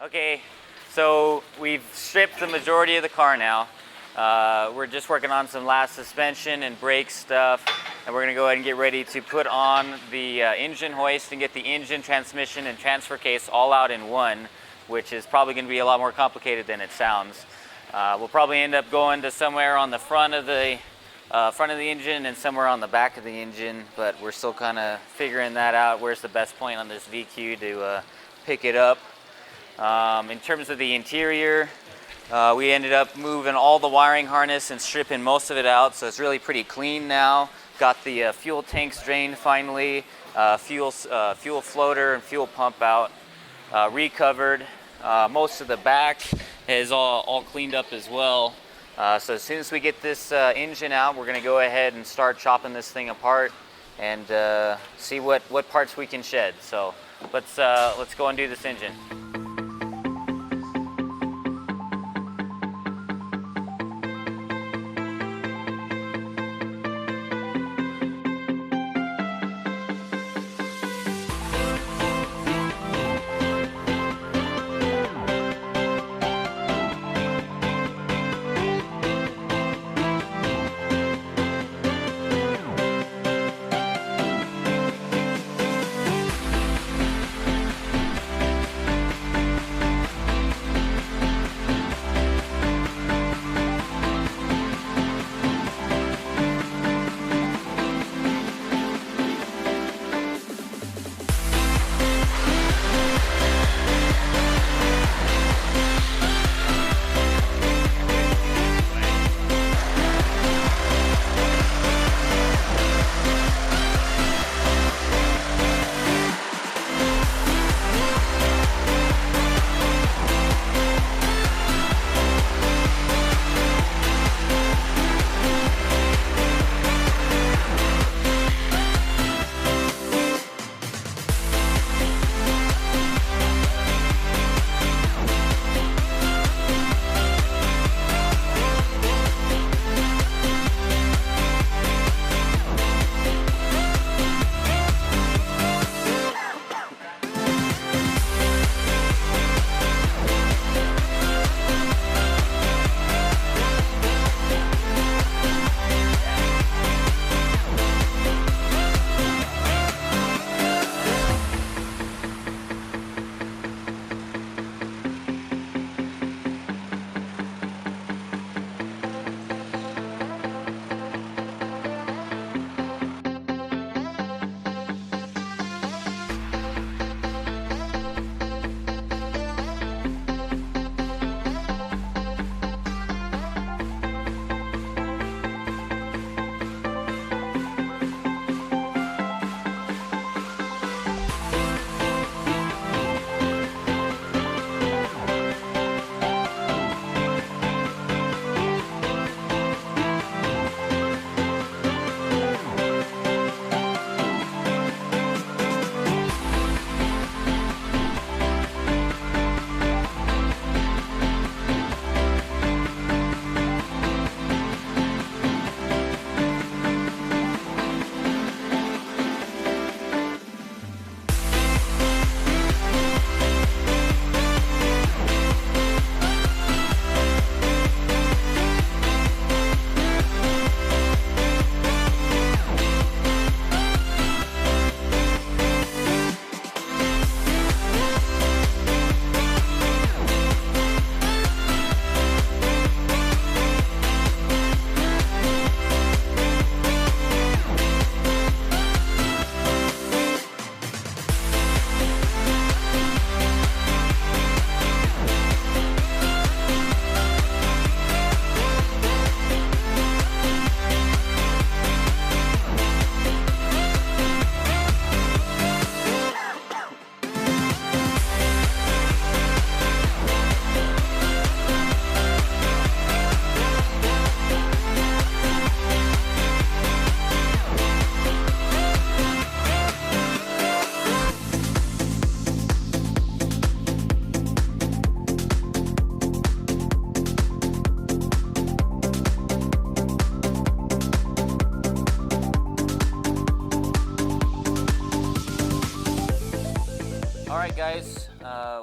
Okay, so we've stripped the majority of the car now. We're just working on some last suspension and brake stuff, and we're gonna go ahead and get ready to put on the engine hoist and get the engine, transmission, and transfer case all out in one, which is probably gonna be a lot more complicated than it sounds. We'll probably end up going to somewhere on the front of the engine and somewhere on the back of the engine, but we're still kind of figuring that out. Where's the best point on this VQ to pick it up? In terms of the interior, we ended up moving all the wiring harness and stripping most of it out, so it's really pretty clean now. Got the fuel tanks drained finally, fuel floater and fuel pump out, recovered. Most of the back is all cleaned up as well. So as soon as we get this engine out, we're going to go ahead and start chopping this thing apart and see what parts we can shed. So let's go and do this engine.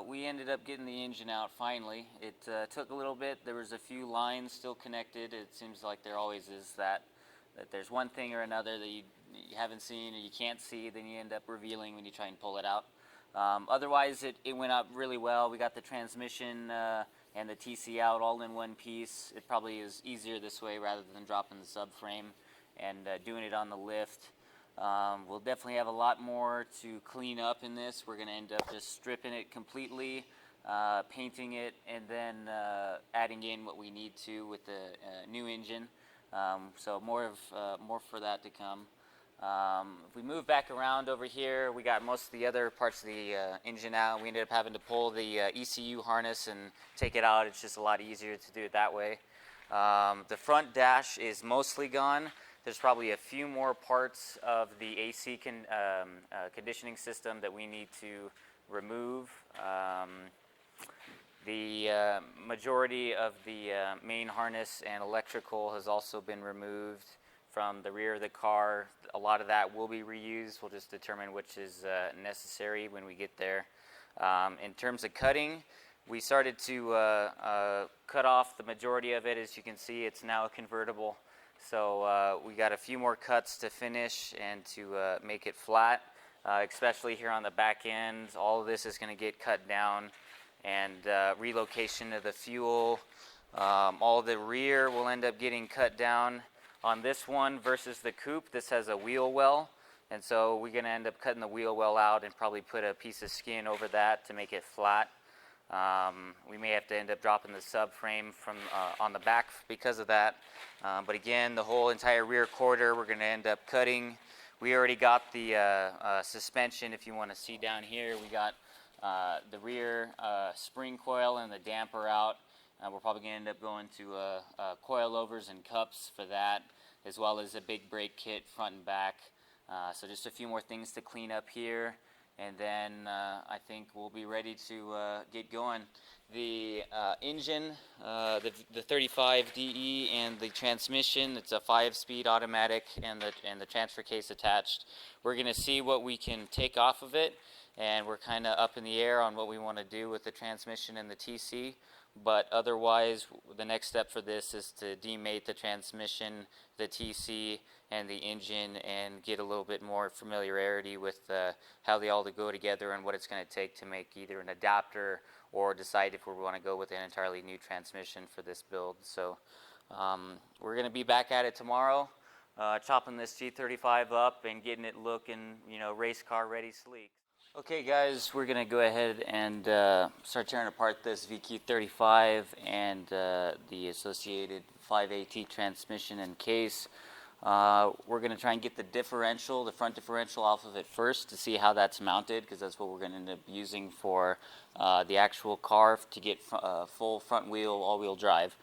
We ended up getting the engine out finally. It took a little bit. There was a few lines still connected. It seems like there always is that there's one thing or another that you haven't seen or you can't see, then you end up revealing when you try and pull it out. Otherwise, it went up really well. We got the transmission and the TC out all in one piece. It probably is easier this way rather than dropping the subframe and doing it on the lift. We'll definitely have a lot more to clean up in this. We're going to end up just stripping it completely, painting it, and then adding in what we need to with the new engine. So more for that to come. If we move back around over here, we got most of the other parts of the engine out. We ended up having to pull the ECU harness and take it out. It's just a lot easier to do it that way. The front dash is mostly gone. There's probably a few more parts of the AC conditioning system that we need to remove. The majority of the main harness and electrical has also been removed from the rear of the car. A lot of that will be reused. We'll just determine which is necessary when we get there. In terms of cutting, we started to cut off the majority of it. As you can see, it's now a convertible. So we got a few more cuts to finish and to make it flat, especially here on the back end. All of this is going to get cut down, and relocation of the fuel. All the rear will end up getting cut down. On this one versus the coupe, this has a wheel well, and so we're going to end up cutting the wheel well out and probably put a piece of skin over that to make it flat. We may have to end up dropping the subframe from on the back because of that. But again, the whole entire rear quarter we're going to end up cutting. We already got the suspension. If you want to see down here, we got the rear spring coil and the damper out. We're probably going to end up going to coilovers and cups for that, as well as a big brake kit front and back. So just a few more things to clean up here, and then I think we'll be ready to get going. The engine, the 35 DE, and the transmission, it's a 5-speed automatic, and the transfer case attached. We're going to see what we can take off of it, and we're kind of up in the air on what we want to do with the transmission and the TC. But otherwise, the next step for this is to demate the transmission, the TC, and the engine, and get a little bit more familiarity with how they all go together and what it's going to take to make either an adapter or decide if we want to go with an entirely new transmission for this build. So we're going to be back at it tomorrow, chopping this G35 up and getting it looking, race car ready sleek. Okay guys, we're going to go ahead and start tearing apart this VQ35 and the associated 5AT transmission and case. We're going to try and get the front differential off of it first to see how that's mounted, because that's what we're going to end up using for the actual car to get full front wheel, all-wheel drive.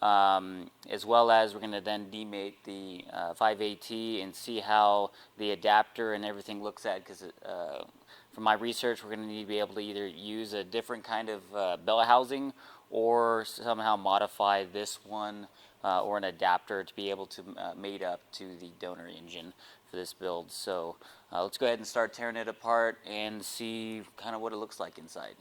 As well as we're going to then demate the 5AT and see how the adapter and everything looks at, because from my research, we're going to need to be able to either use a different kind of bell housing or somehow modify this one or an adapter to be able to mate up to the donor engine for this build. So let's go ahead and start tearing it apart and see kind of what it looks like inside.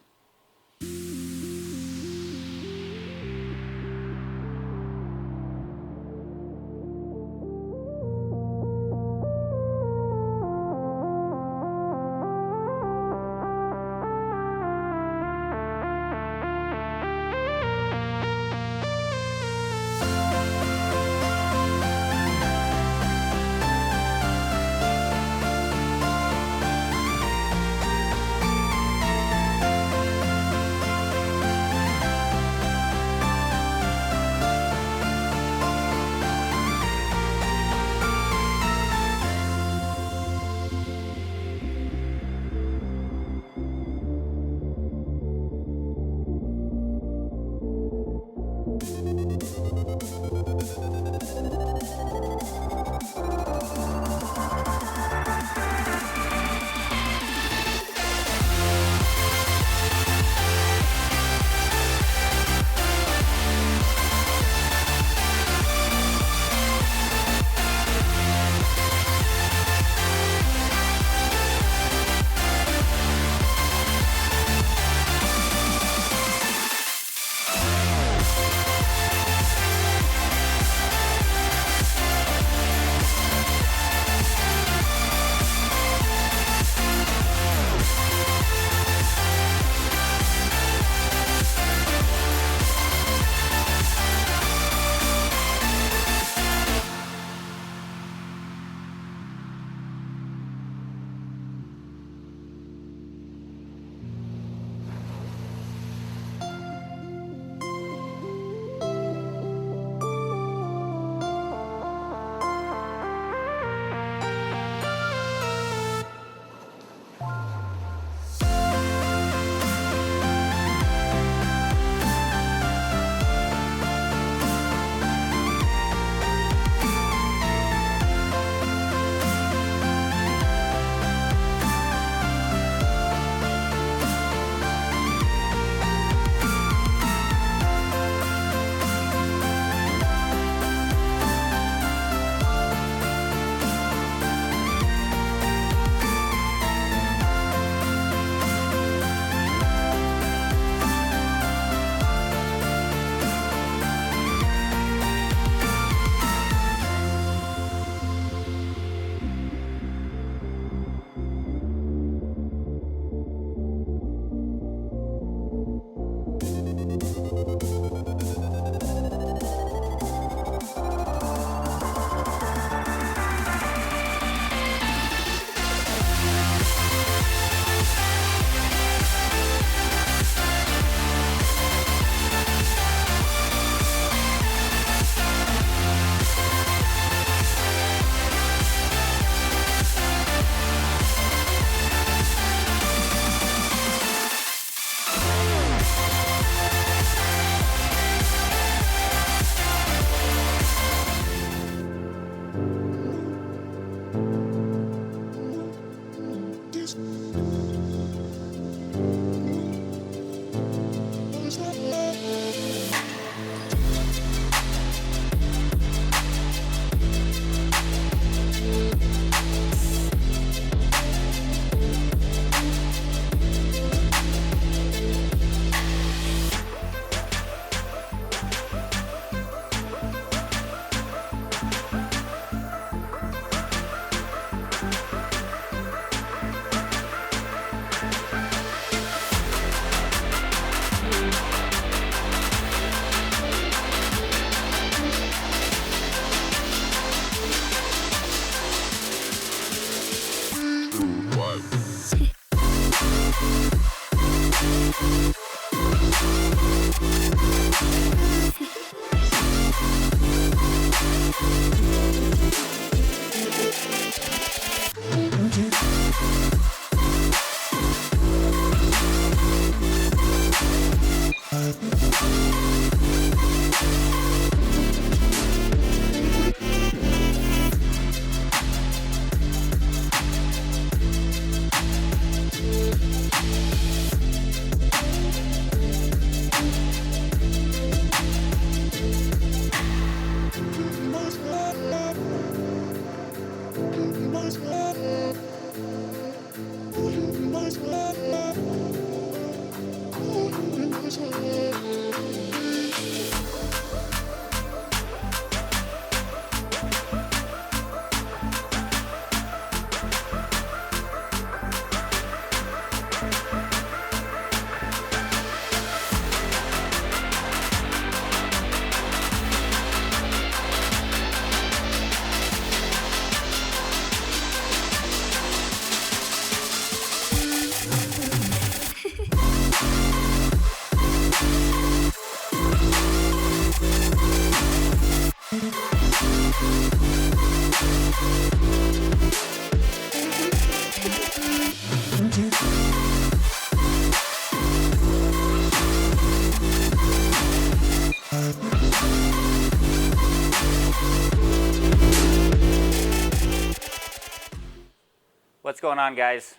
what's going on, guys?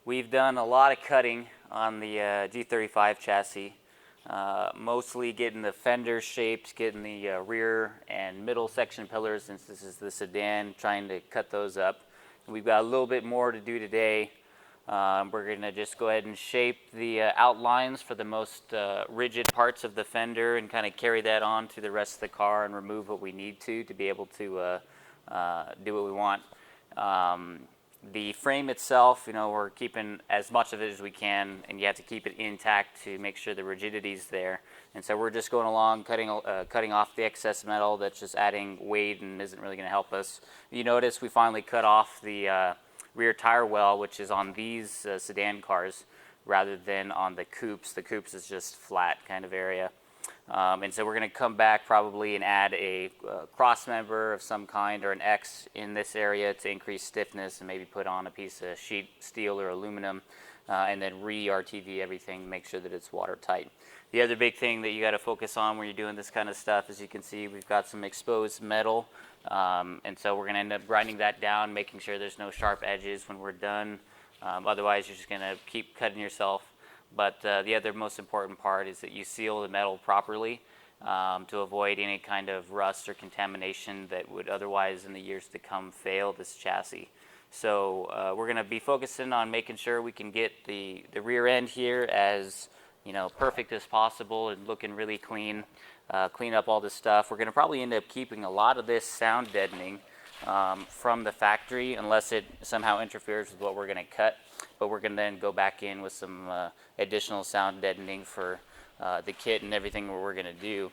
We've done a lot of cutting on the G35 chassis, mostly getting the fender shaped, getting the rear and middle section pillars, since this is the sedan, trying to cut those up. We've got a little bit more to do today. We're going to just go ahead and shape the outlines for the most rigid parts of the fender and kind of carry that on to the rest of the car and remove what we need to be able to do what we want. The frame itself, you know, we're keeping as much of it as we can, and you have to keep it intact to make sure the rigidity is there. And so we're just going along, cutting off the excess metal that's just adding weight and isn't really going to help us. You notice we finally cut off the rear tire well, which is on these sedan cars rather than on the coupes. The coupes is just flat kind of area. And so we're going to come back probably and add a cross member of some kind or an X in this area to increase stiffness, and maybe put on a piece of sheet steel or aluminum, and then re-RTV everything, make sure that it's watertight. The other big thing that you got to focus on when you're doing this kind of stuff, as you can see, we've got some exposed metal, and so we're going to end up grinding that down, making sure there's no sharp edges when we're done. Otherwise, you're just going to keep cutting yourself. But the other most important part is that you seal the metal properly to avoid any kind of rust or contamination that would otherwise in the years to come fail this chassis. So we're going to be focusing on making sure we can get the rear end here as, you know, perfect as possible and looking really clean. Clean up all this stuff. We're going to probably end up keeping a lot of this sound deadening from the factory, unless it somehow interferes with what we're going to cut. But we're going to then go back in with some additional sound deadening for the kit and everything we're going to do.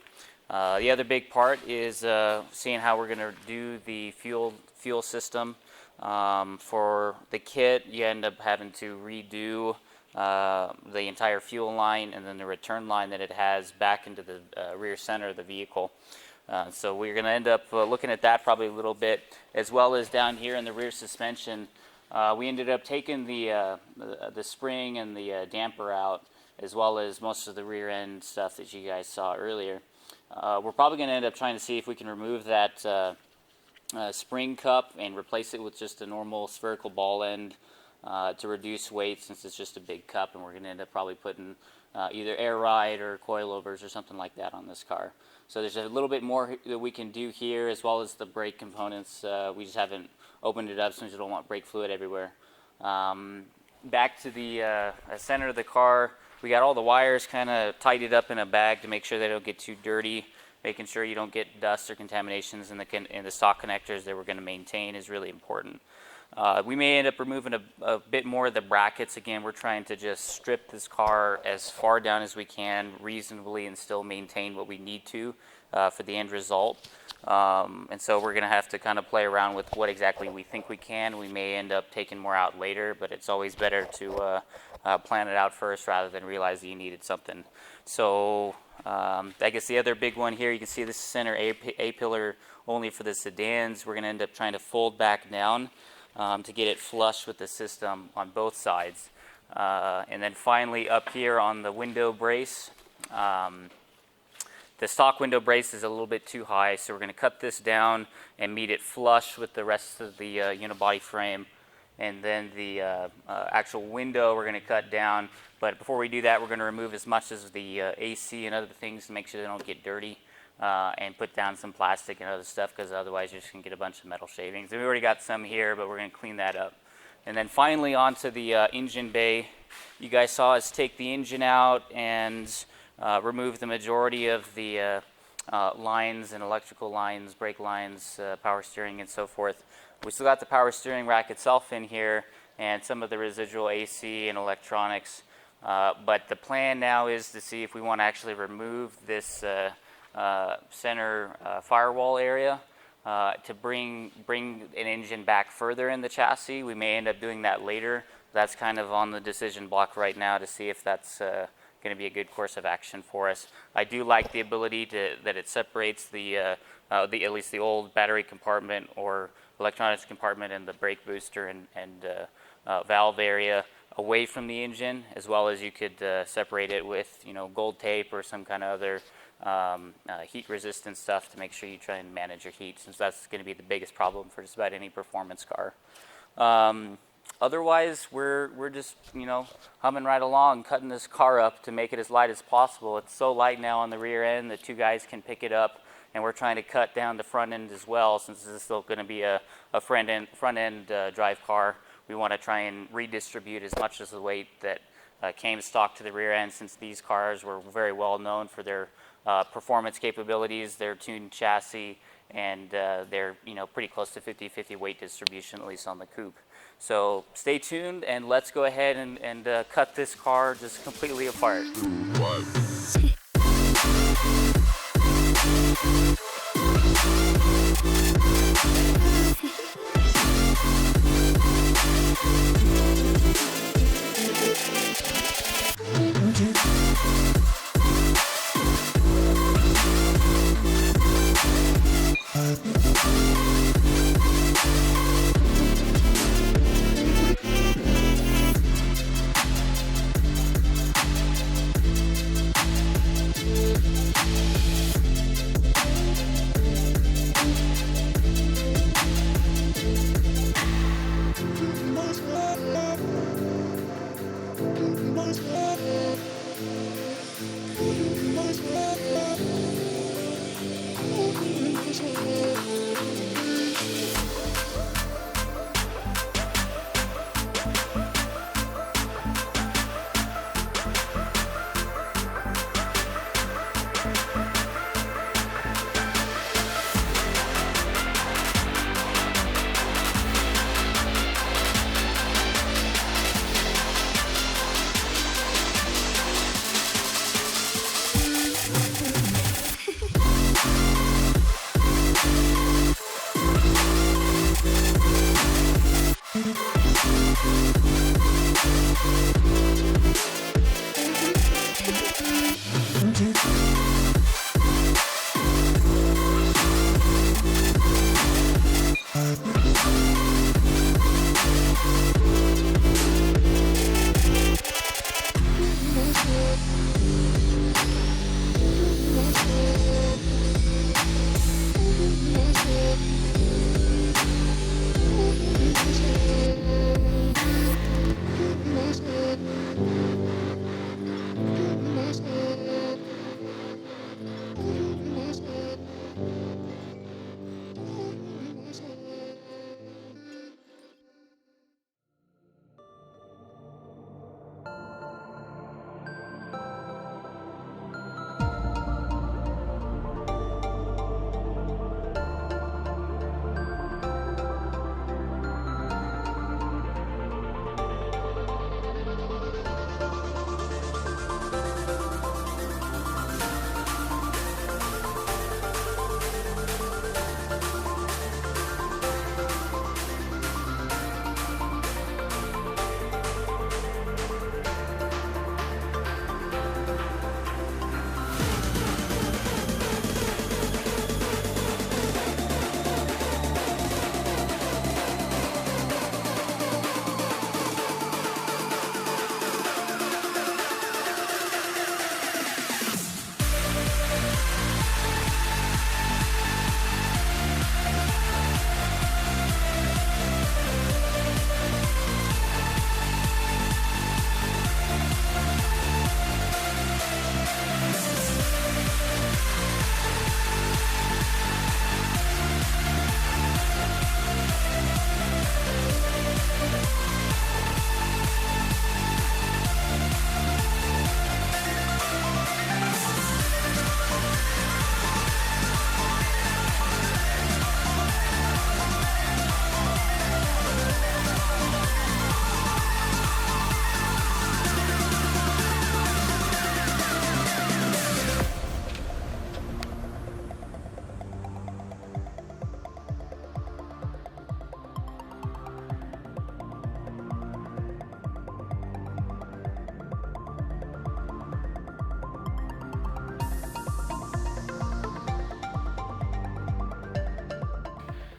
The other big part is seeing how we're going to do the fuel system. For the kit, you end up having to redo the entire fuel line and then the return line that it has back into the rear center of the vehicle. So we're going to end up looking at that probably a little bit, as well as down here in the rear suspension. We ended up taking the spring and the damper out, as well as most of the rear end stuff that you guys saw earlier. We're probably going to end up trying to see if we can remove that spring cup and replace it with just a normal spherical ball end to reduce weight, since it's just a big cup, and we're going to end up probably putting either air ride or coilovers or something like that on this car. So there's a little bit more that we can do here, as well as the brake components. We just haven't opened it up since you don't want brake fluid everywhere. Back to the center of the car, we got all the wires kind of tidied up in a bag to make sure they don't get too dirty. Making sure you don't get dust or contaminations in the stock connectors that we're going to maintain is really important. We may end up removing a bit more of the brackets. Again, we're trying to just strip this car as far down as we can reasonably and still maintain what we need to for the end result. And so we're going to have to kind of play around with what exactly we think we can. We may end up taking more out later, but it's always better to plan it out first rather than realize that you needed something. So I guess the other big one here, you can see this center A-pillar only for the sedans. We're going to end up trying to fold back down to get it flush with the system on both sides. And then finally up here on the window brace, the stock window brace is a little bit too high, so we're going to cut this down and meet it flush with the rest of the unibody frame. And then the actual window we're going to cut down. But before we do that, we're going to remove as much as the AC and other things to make sure they don't get dirty, and put down some plastic and other stuff, because otherwise you're just going to get a bunch of metal shavings. And we already got some here, but we're going to clean that up. And then finally onto the engine bay. You guys saw us take the engine out and remove the majority of the lines and electrical lines, brake lines, power steering, and so forth. We still got the power steering rack itself in here and some of the residual AC and electronics. But the plan now is to see if we want to actually remove this center firewall area to bring an engine back further in the chassis. We may end up doing that later. That's kind of on the decision block right now to see if that's going to be a good course of action for us. I do like the ability that it separates at least the old battery compartment or electronics compartment and the brake booster and valve area away from the engine, as well as you could separate it with gold tape or some kind of other heat resistant stuff to make sure you try and manage your heat, since that's going to be the biggest problem for just about any performance car. Otherwise, we're just, you know, humming right along, cutting this car up to make it as light as possible. It's so light now on the rear end that two guys can pick it up, and we're trying to cut down the front end as well, since this is still going to be a front end drive car. We want to try and redistribute as much as the weight that came stock to the rear end, since these cars were very well known for their performance capabilities, their tuned chassis, and they're, you know, pretty close to 50-50 weight distribution, at least on the coupe. So stay tuned, and let's go ahead and cut this car just completely apart.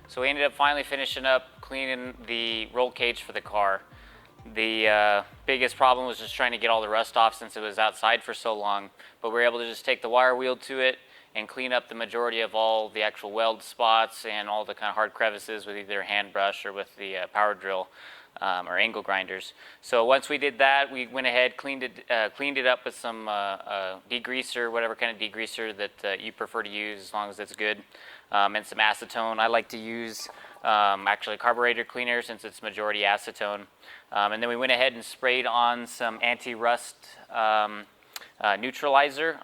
So we ended up finally finishing up cleaning the roll cage for the car. The biggest problem was just trying to get all the rust off since it was outside for so long, but we were able to just take the wire wheel to it and clean up the majority of all the actual weld spots and all the kind of hard crevices with either a hand brush or with the power drill. or angle grinders. So once we did that, we went ahead, cleaned it up with some degreaser, whatever kind of degreaser that you prefer to use, as long as it's good, and some acetone. I like to use actually carburetor cleaner, since it's majority acetone. And then we went ahead and sprayed on some anti-rust neutralizer.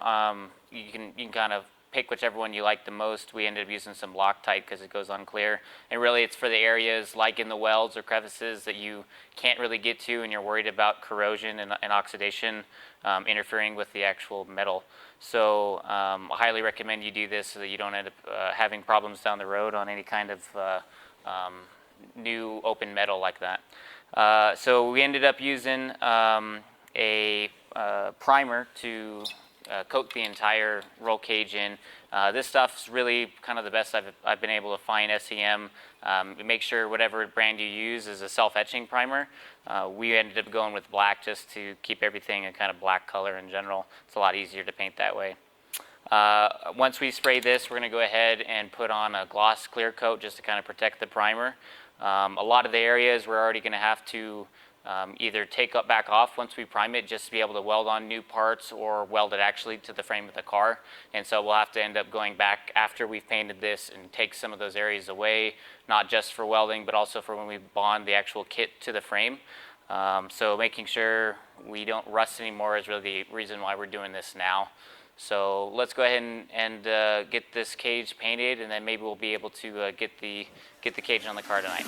You can kind of pick whichever one you like the most. We ended up using some Loctite because it goes on clear. And really it's for the areas like in the welds or crevices that you can't really get to and you're worried about corrosion and oxidation interfering with the actual metal. So I highly recommend you do this so that you don't end up having problems down the road on any kind of new open metal like that. So we ended up using a primer to coat the entire roll cage in. This stuff's really kind of the best I've been able to find SEM. Make sure whatever brand you use is a self-etching primer. We ended up going with black just to keep everything a kind of black color in general. It's a lot easier to paint that way. Once we spray this, we're going to go ahead and put on a gloss clear coat just to kind of protect the primer. A lot of the areas we're already going to have to either take back off once we prime it, just to be able to weld on new parts, or weld it actually to the frame of the car. And so we'll have to end up going back after we've painted this and take some of those areas away, not just for welding, but also for when we bond the actual kit to the frame. So making sure we don't rust anymore is really the reason why we're doing this now. So let's go ahead and get this cage painted, and then maybe we'll be able to get the cage on the car tonight.